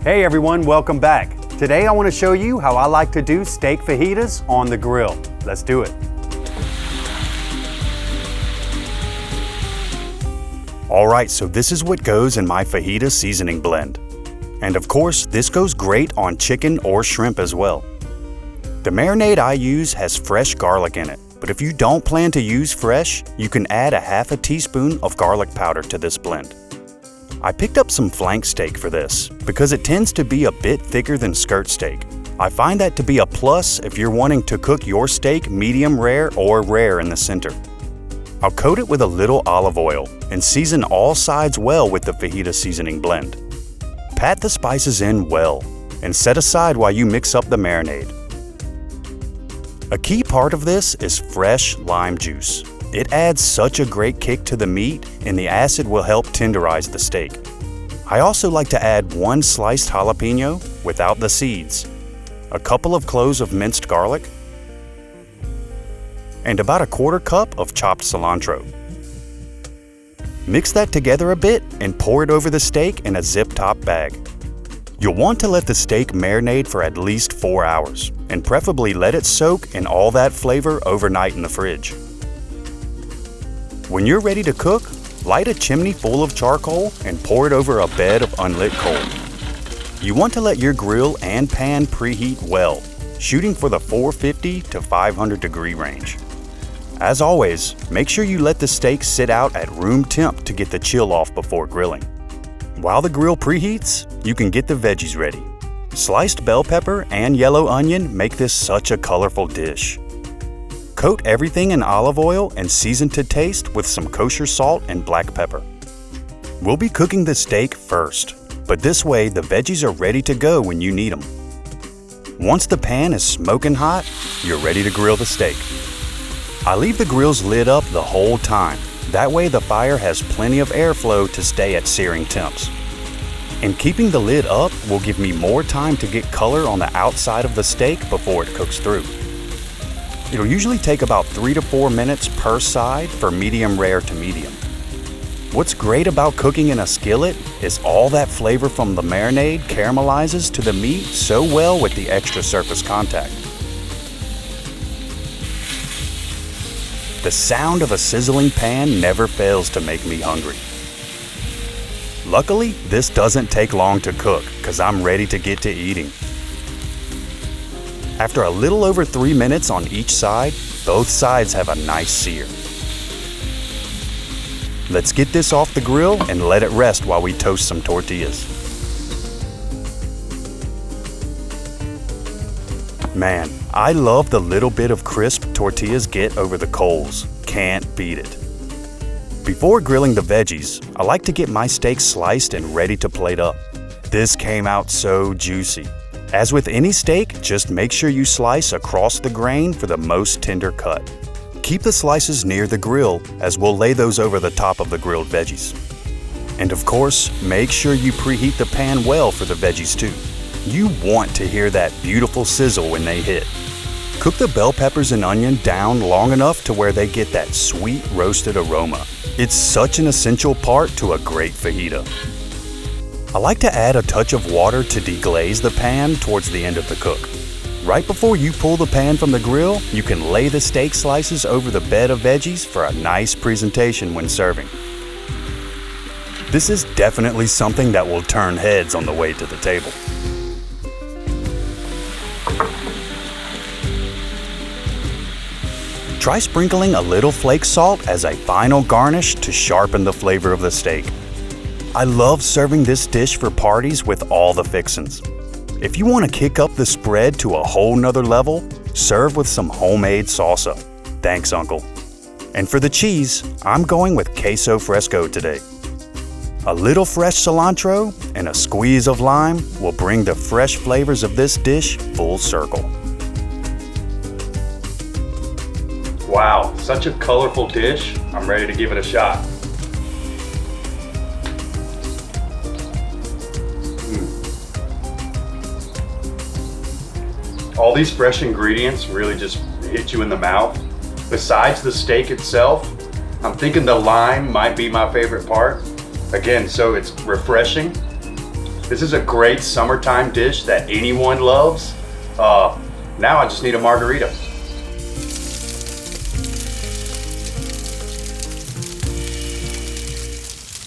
Hey everyone, welcome back. Today I want to show you how I like to do steak fajitas on the grill. Let's do it. Alright, so this is what goes in my fajita seasoning blend. And of course, this goes great on chicken or shrimp as well. The marinade I use has fresh garlic in it, but if you don't plan to use fresh, you can add a half a teaspoon of garlic powder to this blend. I picked up some flank steak for this because it tends to be a bit thicker than skirt steak. I find that to be a plus if you're wanting to cook your steak medium rare or rare in the center. I'll coat it with a little olive oil and season all sides well with the fajita seasoning blend. Pat the spices in well and set aside while you mix up the marinade. A key part of this is fresh lime juice. It adds such a great kick to the meat, and the acid will help tenderize the steak. I also like to add 1 sliced jalapeno without the seeds, a couple of cloves of minced garlic, and about 1/4 cup of chopped cilantro. Mix that together a bit and pour it over the steak in a zip-top bag. You'll want to let the steak marinate for at least 4 hours, and preferably let it soak in all that flavor overnight in the fridge. When you're ready to cook, light a chimney full of charcoal and pour it over a bed of unlit coal. You want to let your grill and pan preheat well, shooting for the 450 to 500 degree range. As always, make sure you let the steak sit out at room temp to get the chill off before grilling. While the grill preheats, you can get the veggies ready. Sliced bell pepper and yellow onion make this such a colorful dish. Coat everything in olive oil and season to taste with some kosher salt and black pepper. We'll be cooking the steak first, but this way the veggies are ready to go when you need them. Once the pan is smoking hot, you're ready to grill the steak. I leave the grill's lid up the whole time. That way the fire has plenty of airflow to stay at searing temps. And keeping the lid up will give me more time to get color on the outside of the steak before it cooks through. It'll usually take about 3 to 4 minutes per side for medium rare to medium. What's great about cooking in a skillet is all that flavor from the marinade caramelizes to the meat so well with the extra surface contact. The sound of a sizzling pan never fails to make me hungry. Luckily, this doesn't take long to cook because I'm ready to get to eating. After a little over 3 minutes on each side, both sides have a nice sear. Let's get this off the grill and let it rest while we toast some tortillas. Man, I love the little bit of crisp tortillas get over the coals. Can't beat it. Before grilling the veggies, I like to get my steak sliced and ready to plate up. This came out so juicy. As with any steak, just make sure you slice across the grain for the most tender cut. Keep the slices near the grill, as we'll lay those over the top of the grilled veggies. And of course, make sure you preheat the pan well for the veggies too. You want to hear that beautiful sizzle when they hit. Cook the bell peppers and onion down long enough to where they get that sweet roasted aroma. It's such an essential part to a great fajita. I like to add a touch of water to deglaze the pan towards the end of the cook. Right before you pull the pan from the grill, you can lay the steak slices over the bed of veggies for a nice presentation when serving. This is definitely something that will turn heads on the way to the table. Try sprinkling a little flake salt as a final garnish to sharpen the flavor of the steak. I love serving this dish for parties with all the fixins. If you want to kick up the spread to a whole nother level, serve with some homemade salsa. Thanks, Uncle. And for the cheese, I'm going with queso fresco today. A little fresh cilantro and a squeeze of lime will bring the fresh flavors of this dish full circle. Wow, such a colorful dish. I'm ready to give it a shot. All these fresh ingredients really just hit you in the mouth. Besides the steak itself, I'm thinking the lime might be my favorite part. Again, so it's refreshing. This is a great summertime dish that anyone loves. Now I just need a margarita.